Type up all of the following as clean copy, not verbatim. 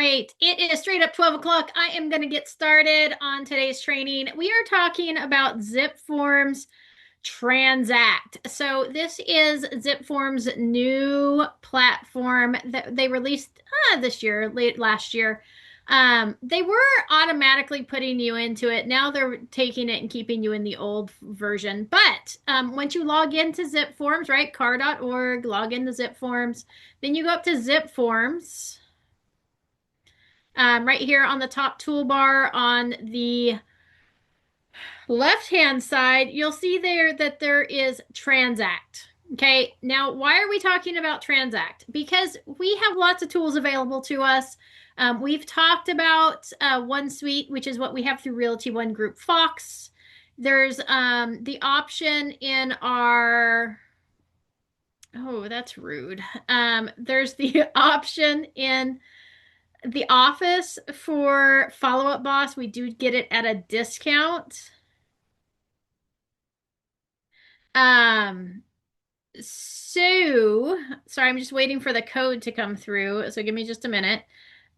right, it is straight up 12 o'clock. I am going to get started on today's training. We are talking about ZipForms Transact. So this is ZipForms' new platform that they released this year, late last year. They were automatically putting you into it. Now they're taking it and keeping you in the old version. But once you log into ZipForms, right, car.org, log into ZipForms, then you go up to ZipForms. Right here on the top toolbar on the left-hand side, you'll see there that there is Transact. Okay, now why are we talking about Transact? Because we have lots of tools available to us. We've talked about One Suite, which is what we have through Realty One Group Fox. There's the option in our, oh, that's rude. There's the option in the office for Follow Up Boss. We do get it at a discount. So sorry, I'm just waiting for the code to come through. So give me just a minute.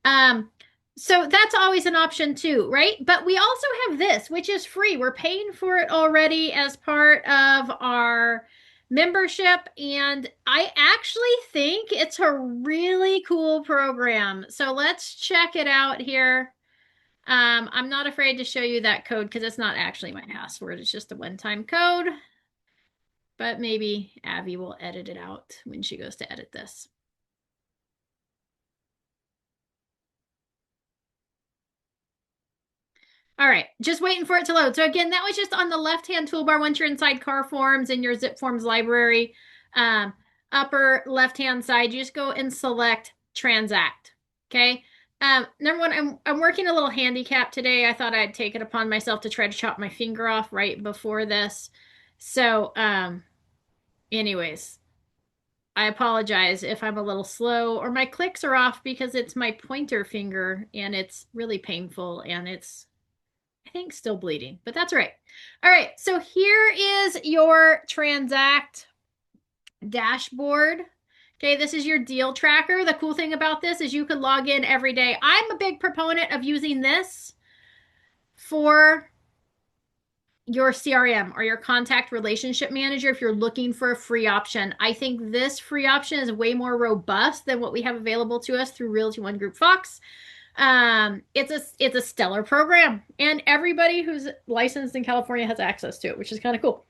So that's always an option too, right? But we also have this, which is free. We're paying for it already as part of our membership, and I actually think it's a really cool program. So let's check it out here. I'm not afraid to show you that code because it's not actually my password. It's just a one-time code. But maybe Abby will edit it out when she goes to edit this. All right, just waiting for it to load. So again, that was just on the left-hand toolbar once you're inside car forms in your ZipForms library. Upper left-hand side, you just go and select Transact. Okay. Number one, I'm working a little handicap today. I thought I'd take it upon myself to try to chop my finger off right before this. So, anyways, I apologize if I'm a little slow or my clicks are off because it's my pointer finger and it's really painful and it's, I think, still bleeding, but that's all right. All right, so here is your Transact dashboard. Okay, this is your deal tracker. The cool thing about this is you can log in every day. I'm a big proponent of using this for your CRM or your contact relationship manager if you're looking for a free option. I think this free option is way more robust than what we have available to us through Realty One Group Fox. It's a stellar program, and everybody who's licensed in California has access to it, which is kind of cool.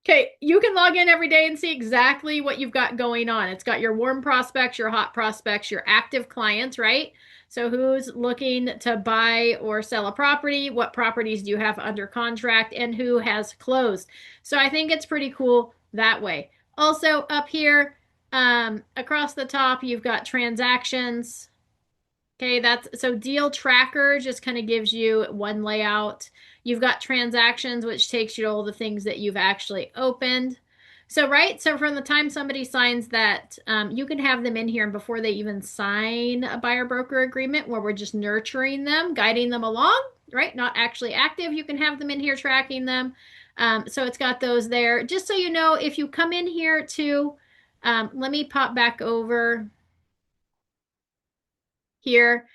Okay, you can log in every day and see exactly what you've got going on. It's got your warm prospects, your hot prospects, your active clients, right? So who's looking to buy or sell a property? What properties do you have under contract? And who has closed? So I think it's pretty cool that way. Also up here, across the top, you've got transactions. Okay, that's so deal tracker just kind of gives you one layout. You've got transactions, which takes you to all the things that you've actually opened. So, right, so from the time somebody signs that, you can have them in here and before they even sign a buyer broker agreement where we're just nurturing them, guiding them along, right? Not actually active. You can have them in here tracking them. So it's got those there. Just so you know, if you come in here to, let me pop back over here.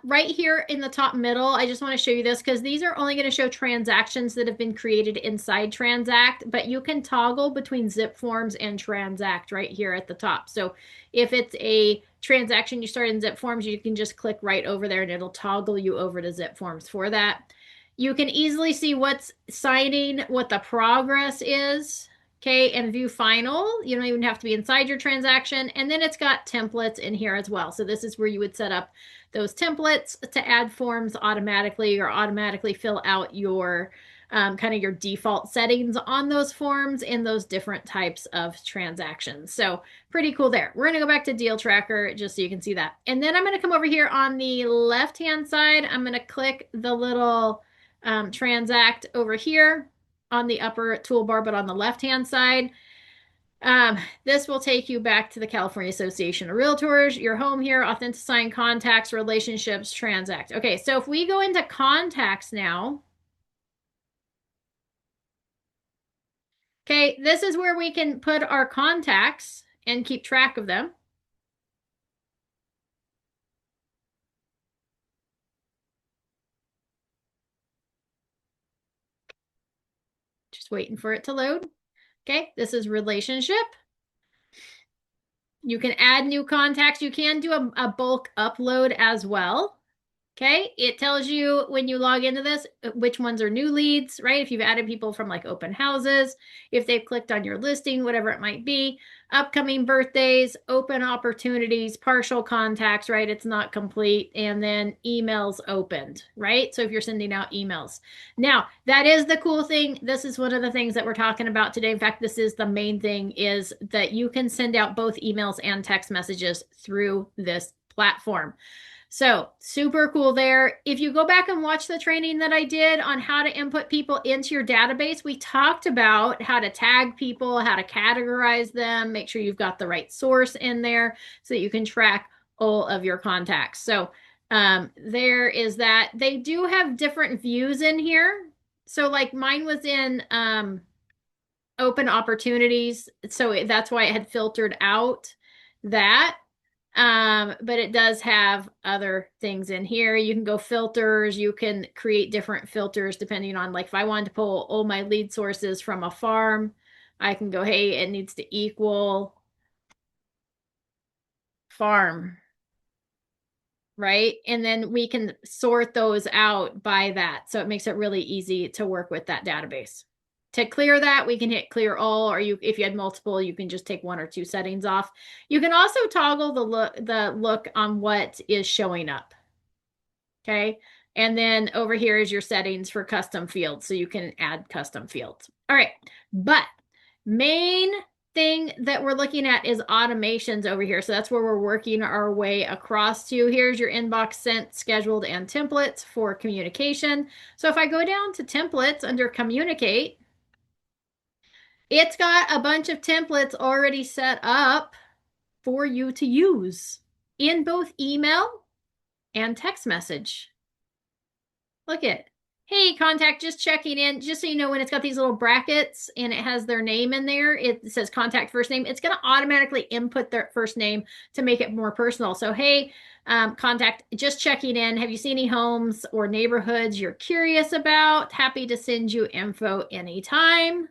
Right here in the top middle, I just want to show you this because these are only going to show transactions that have been created inside Transact, but you can toggle between ZipForms and Transact right here at the top. So if it's a transaction you start in ZipForms, you can just click right over there and it'll toggle you over to ZipForms for that. You can easily see what's signing, what the progress is. Okay, and view final. You don't even have to be inside your transaction. And then it's got templates in here as well. So this is where you would set up those templates to add forms automatically or automatically fill out your kind of your default settings on those forms in those different types of transactions. So pretty cool there. We're going to go back to deal tracker just so you can see that. And then I'm going to come over here on the left-hand side. I'm going to click the little Transact over here on the upper toolbar, but on the left-hand side. This will take you back to the California Association of Realtors, your home here, authenticifying contacts, relationships, Transact. Okay, so if we go into contacts now, okay, this is where we can put our contacts and keep track of them. Just waiting for it to load. Okay, this is relationship. You can add new contacts. You can do a bulk upload as well. Okay, it tells you when you log into this, which ones are new leads, right? If you've added people from like open houses, if they've clicked on your listing, whatever it might be, upcoming birthdays, open opportunities, partial contacts, right? It's not complete. And then emails opened, right? So if you're sending out emails. Now, that is the cool thing. This is one of the things that we're talking about today. In fact, this is the main thing, is that you can send out both emails and text messages through this platform. So super cool there. If you go back and watch the training that I did on how to input people into your database, we talked about how to tag people, how to categorize them, make sure you've got the right source in there so that you can track all of your contacts. So there is that. They do have different views in here. So like mine was in open opportunities. So that's why it had filtered out that. But it does have other things in here. You can go filters. You can create different filters depending on, like, if I wanted to pull all my lead sources from a farm, I can go, hey, it needs to equal farm, right? And then we can sort those out by that. So it makes it really easy to work with that database. To clear that, we can hit clear all, or if you had multiple, you can just take one or two settings off. You can also toggle the look on what is showing up. Okay. And then over here is your settings for custom fields. So you can add custom fields. All right. But main thing that we're looking at is automations over here. So that's where we're working our way across to. Here's your inbox sent, scheduled, and templates for communication. So if I go down to templates under communicate, it's got a bunch of templates already set up for you to use in both email and text message. Look at, hey, contact, just checking in. Just so you know, when it's got these little brackets and it has their name in there, it says contact first name. It's going to automatically input their first name to make it more personal. So, hey, contact, just checking in. Have you seen any homes or neighborhoods you're curious about? Happy to send you info anytime,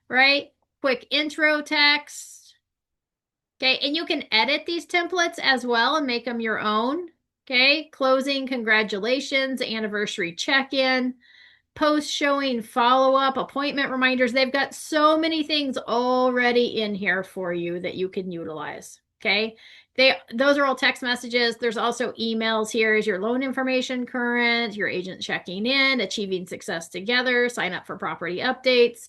right? Quick intro text. Okay, and you can edit these templates as well and make them your own. Okay, closing, congratulations, anniversary check-in, post showing follow-up, appointment reminders. They've got so many things already in here for you that you can utilize. Okay, those are all text messages. There's also emails here. Is your loan information current, your agent checking in, achieving success together, sign up for property updates,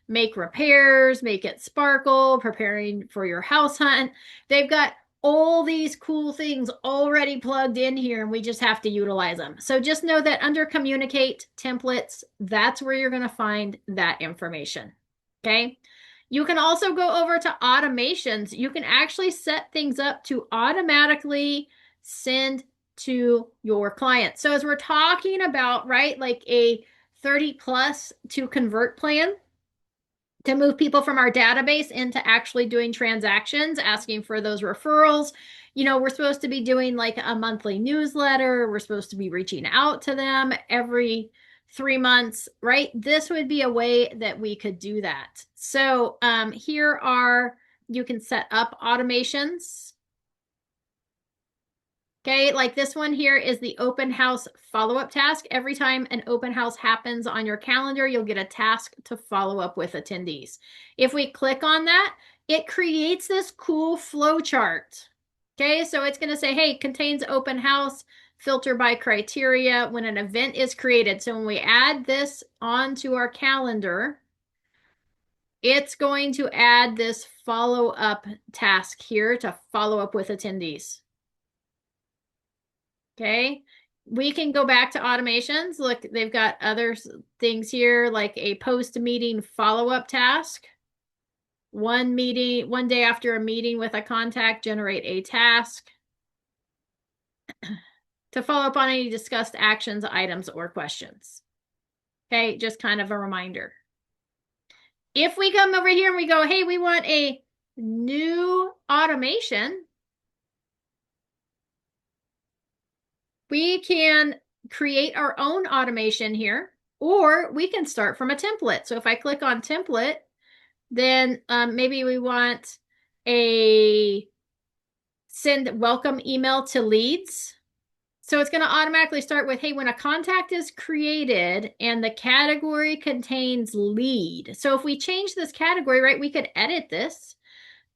make repairs, make it sparkle, preparing for your house hunt. They've got all these cool things already plugged in here, and we just have to utilize them. So just know that under communicate templates, that's where you're going to find that information. Okay. You can also go over to automations. You can actually set things up to automatically send to your client. So as we're talking about, right, like a 30 plus to convert plan, to move people from our database into actually doing transactions, asking for those referrals. You know, we're supposed to be doing like a monthly newsletter. We're supposed to be reaching out to them every 3 months, right? This would be a way that we could do that. So here are, you can set up automations. Okay, like this one here is the open house follow-up task. Every time an open house happens on your calendar, you'll get a task to follow up with attendees. If we click on that, it creates this cool flow chart. Okay, so it's going to say, hey, contains open house, filter by criteria when an event is created. So when we add this onto our calendar, it's going to add this follow-up task here to follow up with attendees. Okay, we can go back to automations. Look, they've got other things here like a post-meeting follow-up task. One day after a meeting with a contact, generate a task to follow up on any discussed actions, items, or questions. Okay, just kind of a reminder. If we come over here and we go, hey, we want a new automation, we can create our own automation here, Or we can start from a template. So if I click on template, then maybe we want a send welcome email to leads. So it's going to automatically start with, hey, when a contact is created and the category contains lead. So if we change this category, right, we could edit this.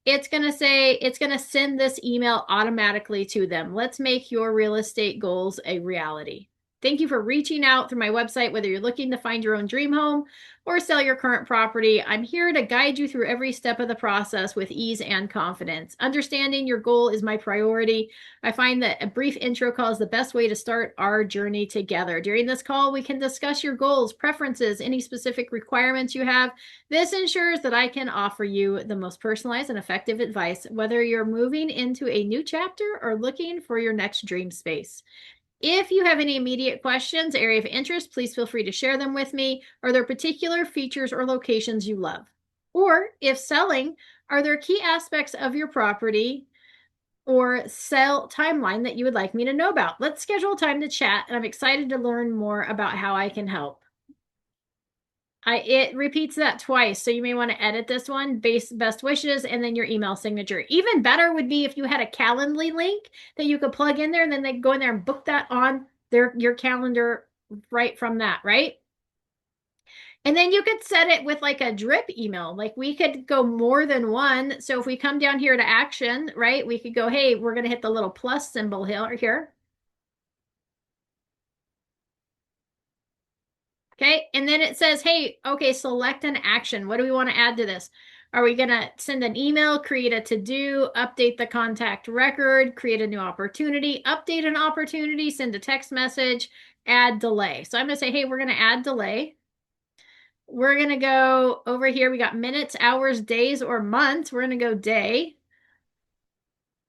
It's going to say, it's going to send this email automatically to them. Let's make your real estate goals a reality. Thank you for reaching out through my website, whether you're looking to find your own dream home or sell your current property. I'm here to guide you through every step of the process with ease and confidence. Understanding your goal is my priority. I find that a brief intro call is the best way to start our journey together. During this call, we can discuss your goals, preferences, any specific requirements you have. This ensures that I can offer you the most personalized and effective advice, whether you're moving into a new chapter or looking for your next dream space. If you have any immediate questions, area of interest, please feel free to share them with me. Are there particular features or locations you love? Or if selling, are there key aspects of your property or sell timeline that you would like me to know about? Let's schedule time to chat, and I'm excited to learn more about how I can help. It repeats that twice, so you may want to edit this one, best wishes, and then your email signature. Even better would be if you had a Calendly link that you could plug in there, and then they go in there and book that on your calendar right from that, right? And then you could set it with like a drip email. Like we could go more than one. So if we come down here to action, right, we could go, hey, we're going to hit the little plus symbol here. Okay, and then it says, hey, okay, select an action. What do we want to add to this? Are we going to send an email, create a to-do, update the contact record, create a new opportunity, update an opportunity, send a text message, add delay? So I'm going to say, hey, we're going to add delay. We're going to go over here. We got minutes, hours, days, or months. We're going to go day,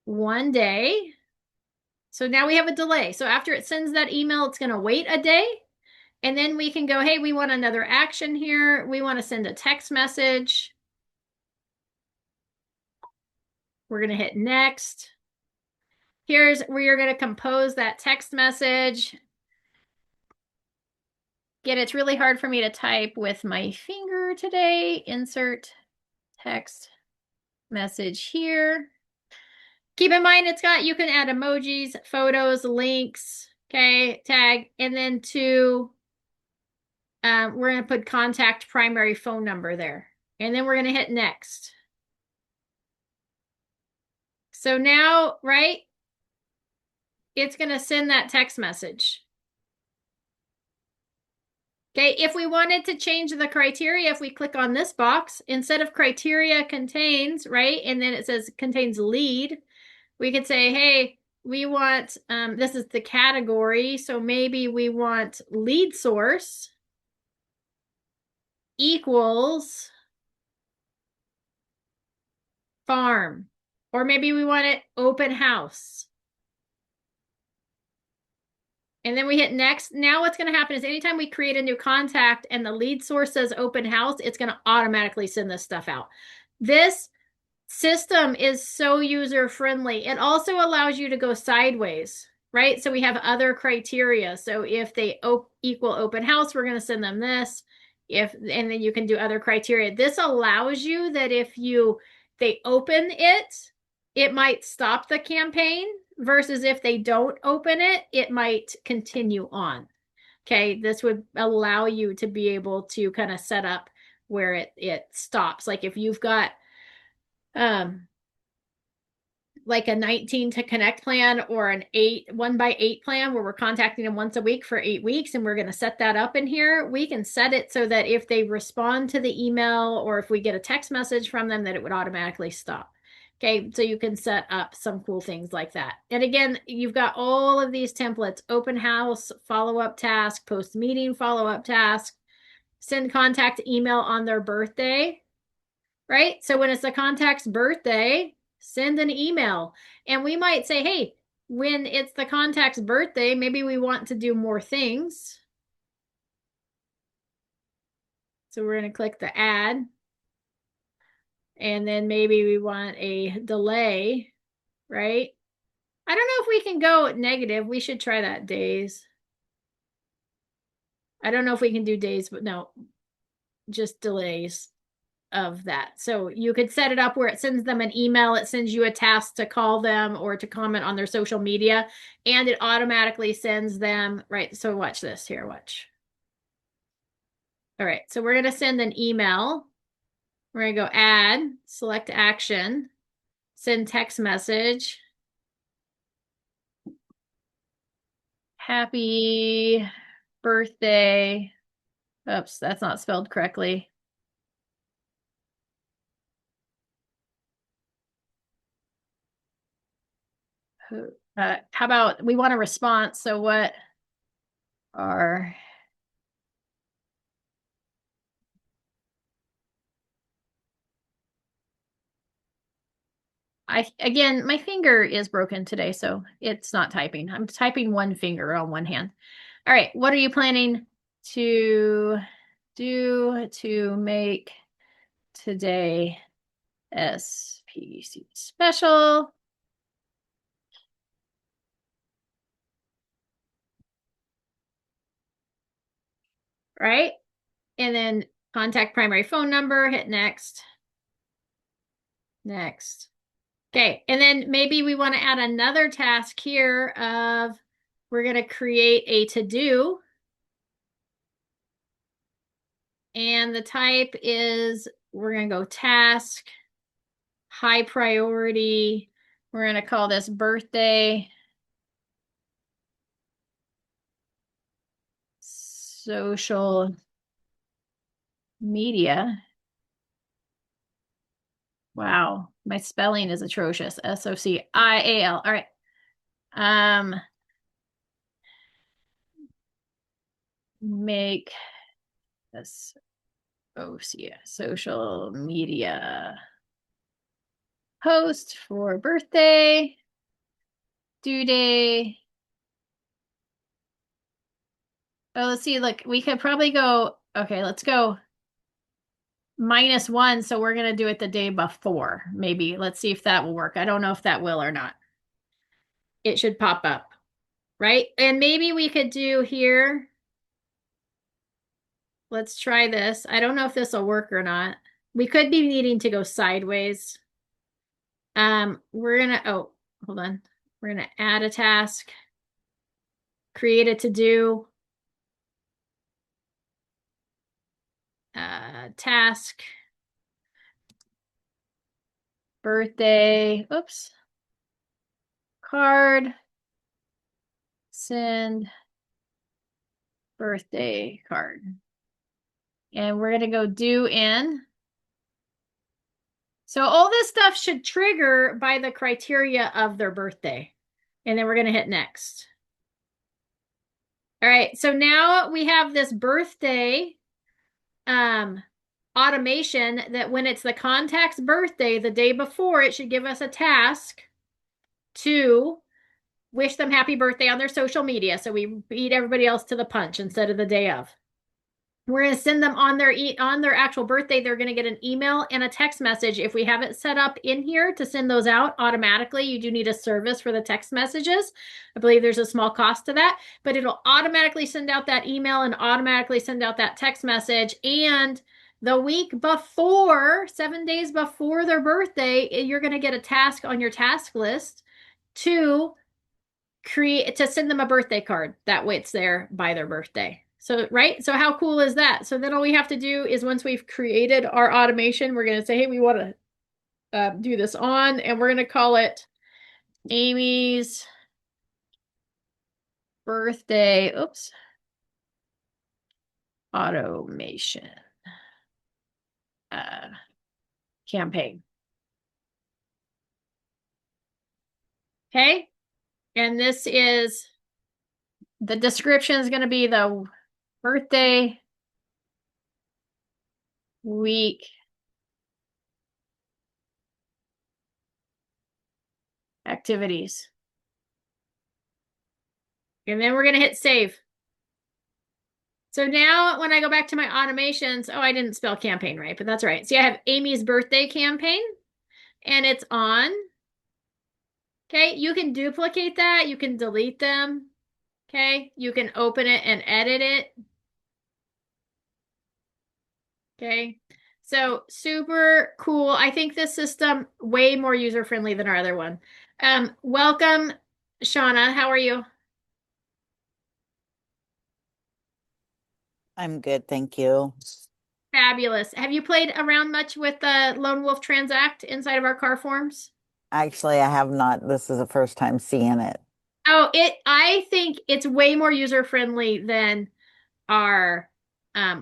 1 day. So now we have a delay. So after it sends that email, it's going to wait a day. And then we can go, hey, we want another action here. We want to send a text message. We're going to hit next. Here's where you're going to compose that text message. Again, it's really hard for me to type with my finger today. Insert text message here. Keep in mind, you can add emojis, photos, links, okay, tag, and then we're going to put contact primary phone number there. And then we're going to hit next. So now, right, it's going to send that text message. Okay, if we wanted to change the criteria, if we click on this box, instead of criteria contains, right, and then it says contains lead, we could say, hey, we want, this is the category, so maybe we want lead source equals farm, or maybe we want it open house. And then we hit next. Now what's going to happen is anytime we create a new contact and the lead source says open house, it's going to automatically send this stuff out. This system is so user friendly. It also allows you to go sideways, right? So we have other criteria. So if they equal open house, we're going to send them this. And then you can do other criteria. This allows you that if they open it, it might stop the campaign versus if they don't open it, it might continue on. Okay, this would allow you to be able to kind of set up where it stops. Like if you've got like a 19 to connect plan or an 1x8 plan where we're contacting them once a week for 8 weeks, and we're going to set that up in here. We can set it so that if they respond to the email or if we get a text message from them, that it would automatically stop. Okay, so you can set up some cool things like that. And again, you've got all of these templates: open house, follow-up task, post-meeting follow-up task, send contact email on their birthday, right? So when it's the contact's birthday, send an email. And we might say, hey, when it's the contact's birthday, maybe we want to do more things. So we're going to click the add. And then maybe we want a delay, right? I don't know if we can go negative. We should try that days. I don't know if we can do days, but no, just delays of that. So you could set it up where it sends them an email, it sends you a task to call them or to comment on their social media, and it automatically sends them, right? So watch this here, watch. All right, so we're going to send an email. We're going to go add, select action, send text message. Happy birthday. Oops, that's not spelled correctly. How about we want a response? So what are again, my finger is broken today, so it's not typing. I'm typing one finger on one hand. All right, what are you planning to do to make today SPC special? Right? And then contact primary phone number, hit next. Next. Okay, and then maybe we want to add another task here of we're going to create a to-do. And the type is, we're going to go task, high priority. We're going to call this birthday social media. Wow, my spelling is atrocious. SOCIAL. All right. Make this social media post for birthday, due day. Oh, let's see. Look, we could probably go. Okay, let's go -1. So we're going to do it the day before. Maybe. Let's see if that will work. I don't know if that will or not. It should pop up, right? And maybe we could do here. Let's try this. I don't know if this will work or not. We could be needing to go sideways. We're going to, oh, hold on. We're going to add a task, create a to-do, task, birthday, oops, card, send birthday card. And we're going to go due in. So all this stuff should trigger by the criteria of their birthday. And then we're going to hit next. All right, so now we have this birthday automation that when it's the contact's birthday, the day before, it should give us a task to wish them happy birthday on their social media. So we beat everybody else to the punch instead of the day of. We're going to send them on their actual birthday. They're going to get an email and a text message. If we have it set up in here to send those out automatically, you do need a service for the text messages. I believe there's a small cost to that, but it'll automatically send out that email and automatically send out that text message. And the week before, 7 days before their birthday, you're going to get a task on your task list to send them a birthday card. That way it's there by their birthday. So, right? So how cool is that? So then all we have to do is once we've created our automation, we're going to say, hey, we want to do this on, and we're going to call it Amy's birthday, oops, automation campaign. Okay. And this is, the description is going to be the birthday week activities. And then we're going to hit save. So now when I go back to my automations, oh, I didn't spell campaign right, but that's right. See, I have Amy's birthday campaign and it's on. Okay, you can duplicate that. You can delete them. Okay, you can open it and edit it. Okay. So super cool. I think this system way more user friendly than our other one. Welcome, Shauna. How are you? I'm good, thank you. Fabulous. Have you played around much with the Lone Wolf Transact inside of our car forms? Actually, I have not. This is the first time seeing it. Oh, I think it's way more user friendly than our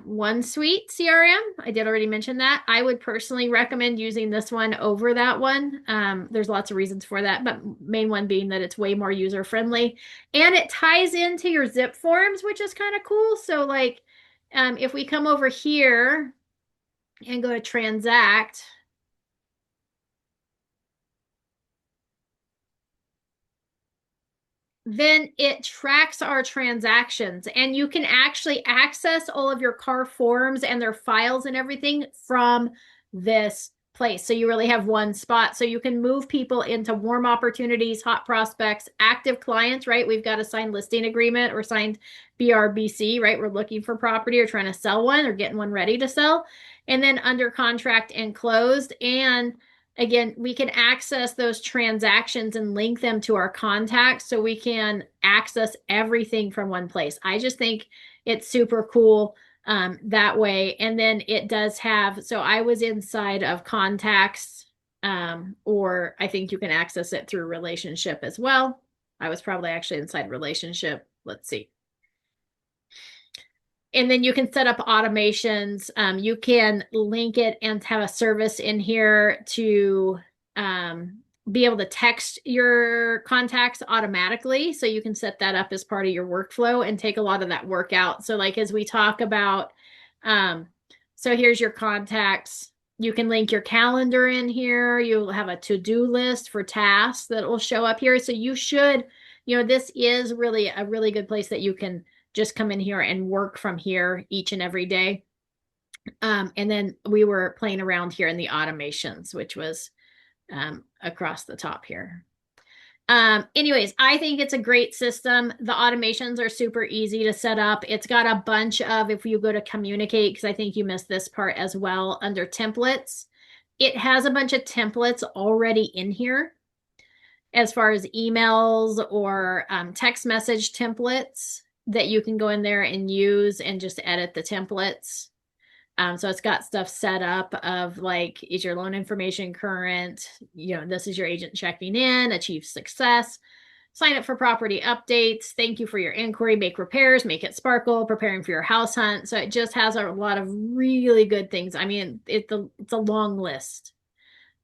one suite CRM. I did already mention that. I would personally recommend using this one over that one. There's lots of reasons for that, but main one being that it's way more user friendly and it ties into your ZipForms, which is kind of cool. So like if we come over here and go to Transact, then it tracks our transactions and you can actually access all of your car forms and their files and everything from this place. So you really have one spot. So you can move people into warm opportunities, hot prospects, active clients, right? We've got a signed listing agreement or signed BRBC, right? We're looking for property or trying to sell one or getting one ready to sell. And then under contract and closed. And again, we can access those transactions and link them to our contacts so we can access everything from one place. I just think it's super cool that way. And then it does have, so I was inside of contacts, or I think you can access it through relationship as well. I was probably actually inside relationship. Let's see. And then you can set up automations. You can link it and have a service in here to be able to text your contacts automatically. So you can set that up as part of your workflow and take a lot of that work out. So, like as we talk about, um, so here's your contacts. You can link your calendar in here. You'll have a to-do list for tasks that will show up here. So you should, this is really a really good place that you can just come in here and work from here each and every day. And then we were playing around here in the automations, which was across the top here. Anyways, I think it's a great system. The automations are super easy to set up. It's got a bunch of, if you go to communicate, because I think you missed this part as well, under templates, it has a bunch of templates already in here as far as emails or text message templates that you can go in there and use and just edit the templates. So it's got stuff set up of like, is your loan information current? This is your agent checking in, achieve success, sign up for property updates, thank you for your inquiry, make repairs, make it sparkle, preparing for your house hunt. So it just has a lot of really good things. I mean, it's a long list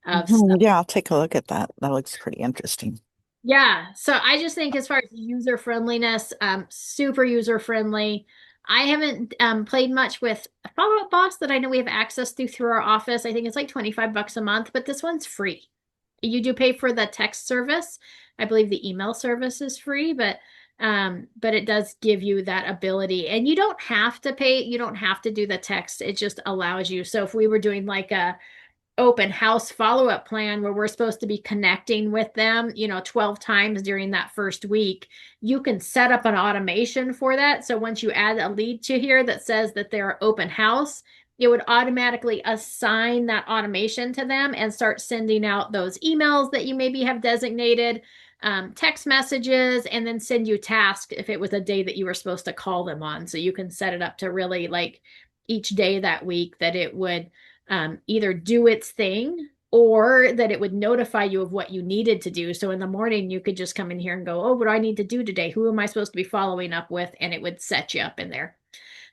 of stuff. Yeah, I'll take a look at that. That looks pretty interesting. Yeah, so I just think as far as user friendliness, super user friendly. I haven't played much with a follow-up boss that I know we have access to through our office. I think it's like 25 bucks a month, but this one's free. You do pay for the text service. I believe the email service is free, but it does give you that ability. And you don't have to pay, you don't have to do the text. It just allows you. So if we were doing like a open house follow-up plan where we're supposed to be connecting with them, 12 times during that first week, you can set up an automation for that. So once you add a lead to here that says that they're open house, it would automatically assign that automation to them and start sending out those emails that you maybe have designated, text messages, and then send you tasks if it was a day that you were supposed to call them on. So you can set it up to really like each day that week that it would either do its thing or that it would notify you of what you needed to do. So in the morning, you could just come in here and go, oh, what do I need to do today? Who am I supposed to be following up with? And it would set you up in there.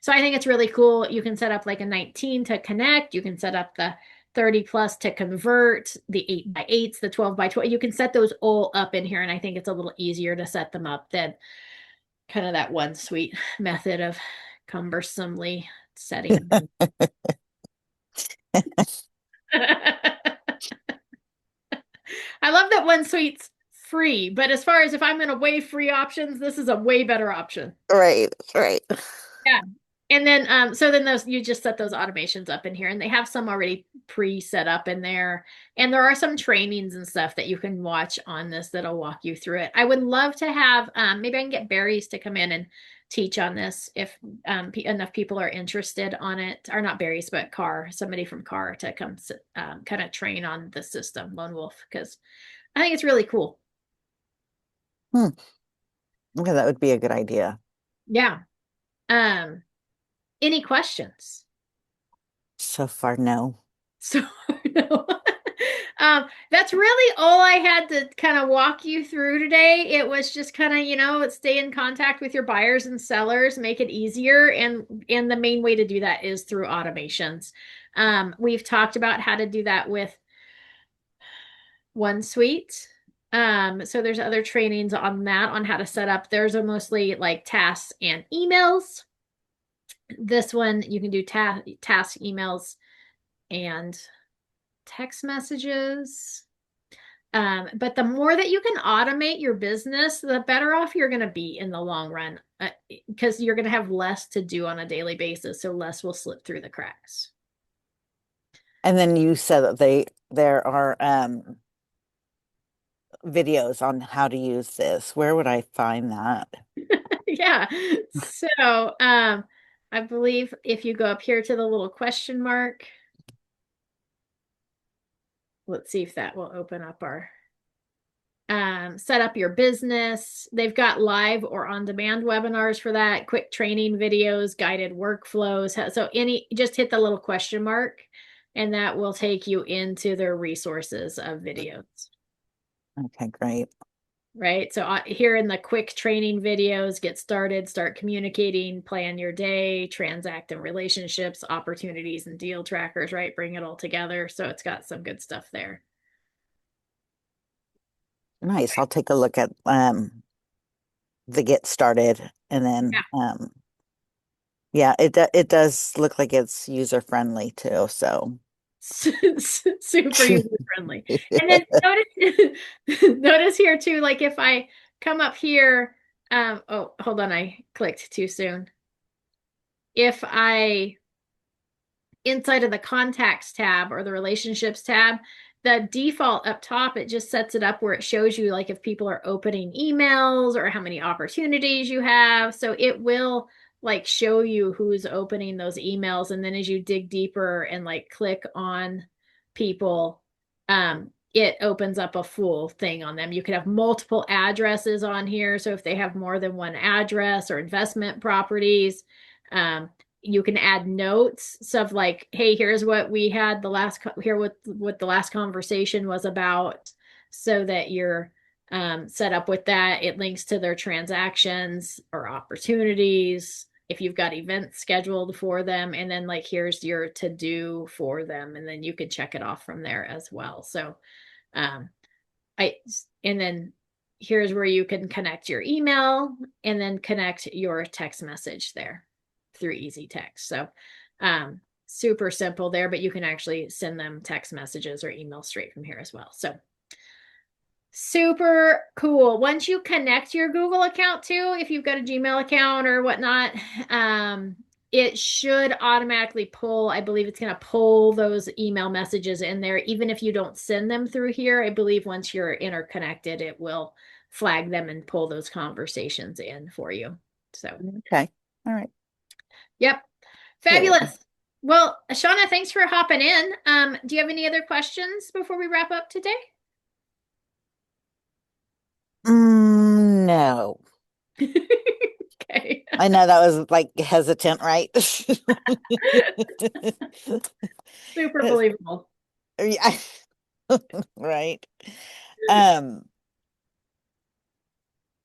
So I think it's really cool. You can set up like a 19 to connect. You can set up the 30 plus to convert, the 8 by 8s, the 12 by 12. You can set those all up in here. And I think it's a little easier to set them up than kind of that one suite method of cumbersomely setting them. I love that one suite's free, but as far as if I'm going to weigh free options, this is a way better option. Right, right. Yeah. And then, so then those, you just set those automations up in here, and they have some already pre-set up in there. And there are some trainings and stuff that you can watch on this that'll walk you through it. I would love to have, maybe I can get Barry's to come in and teach on this if enough people are interested on it, or not Barry's, but Carr, somebody from Carr to come kind of train on the system, Lone Wolf, because I think it's really cool. Hmm. Okay, that would be a good idea. Yeah. Um, any questions? So far, no. So no. That's really all I had to kind of walk you through today. It was just kind of, stay in contact with your buyers and sellers, make it easier, and the main way to do that is through automations. We've talked about how to do that with OneSuite. So there's other trainings on that on how to set up. Theirs are mostly like tasks and emails. This one you can do task emails and text messages. But the more that you can automate your business, the better off you're going to be in the long run, because you're going to have less to do on a daily basis. So less will slip through the cracks. And then you said that there are videos on how to use this. Where would I find that? Yeah. So I believe if you go up here to the little question mark, let's see if that will open up our set up your business. They've got live or on demand webinars for that, quick training videos, guided workflows. So just hit the little question mark and that will take you into their resources of videos. Okay, great. Right. So here in the quick training videos, get started, start communicating, plan your day, transact in relationships, opportunities and deal trackers, right? Bring it all together. So it's got some good stuff there. Nice. I'll take a look at the get started and then yeah, it does look like it's user friendly too, so Super user friendly. And then notice here too, like if I come up here, oh, hold on, I clicked too soon. If I inside of the contacts tab or the relationships tab, the default up top, it just sets it up where it shows you like if people are opening emails or how many opportunities you have. So it will like show you who's opening those emails. And then as you dig deeper and like click on people, it opens up a full thing on them. You could have multiple addresses on here. So if they have more than one address or investment properties, you can add notes, stuff like, hey, here's what we had here what the last conversation was about, so that you're set up with that. It links to their transactions or opportunities if you've got events scheduled for them, and then like here's your to do for them, and then you can check it off from there as well. So um I and then here's where you can connect your email and then connect your text message there through easy text. So super simple there, but you can actually send them text messages or email straight from here as well. So super cool. Once you connect your Google account too, if you've got a Gmail account or whatnot, it should automatically pull. I believe it's going to pull those email messages in there, even if you don't send them through here. I believe once you're interconnected, it will flag them and pull those conversations in for you. So, okay. All right. yep. Cool. Fabulous. Well, Shauna, thanks for hopping in. Do you have any other questions before we wrap up today? No. Okay. I know that was like hesitant, right? Super believable. Yeah. Right. Um,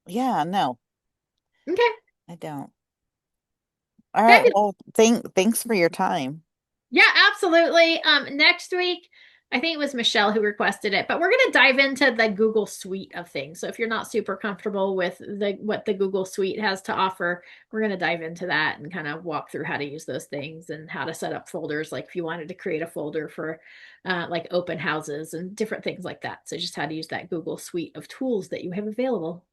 yeah, no, Okay. I don't. All right. Fabulous. Well, thanks for your time. Yeah, absolutely. Next week, I think it was Michelle who requested it, but we're going to dive into the Google Suite of things. So if you're not super comfortable with what the Google Suite has to offer, we're going to dive into that and kind of walk through how to use those things and how to set up folders. Like if you wanted to create a folder for like open houses and different things like that. So just how to use that Google Suite of tools that you have available.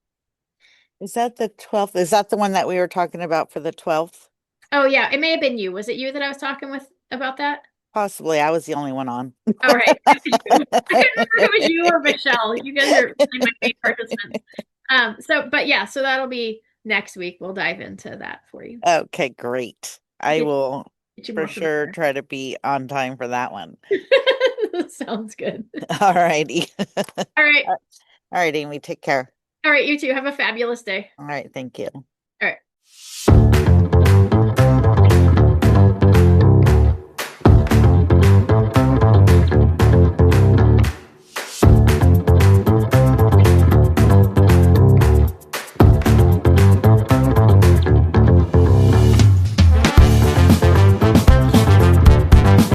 Is that the 12th? Is that the one that we were talking about for the 12th? Oh yeah, it may have been you. Was it you that I was talking with about that? Possibly. I was the only one on. All right. It was you. I couldn't remember if it was you or Michelle. You guys are my main participants. But yeah, so that'll be next week. We'll dive into that for you. Okay, great. I Get, will get you for more sure familiar. try to be on time for that one. Sounds good. All righty. All right. All right, Amy, take care. All right, you two have a fabulous day. All right, thank you. All right.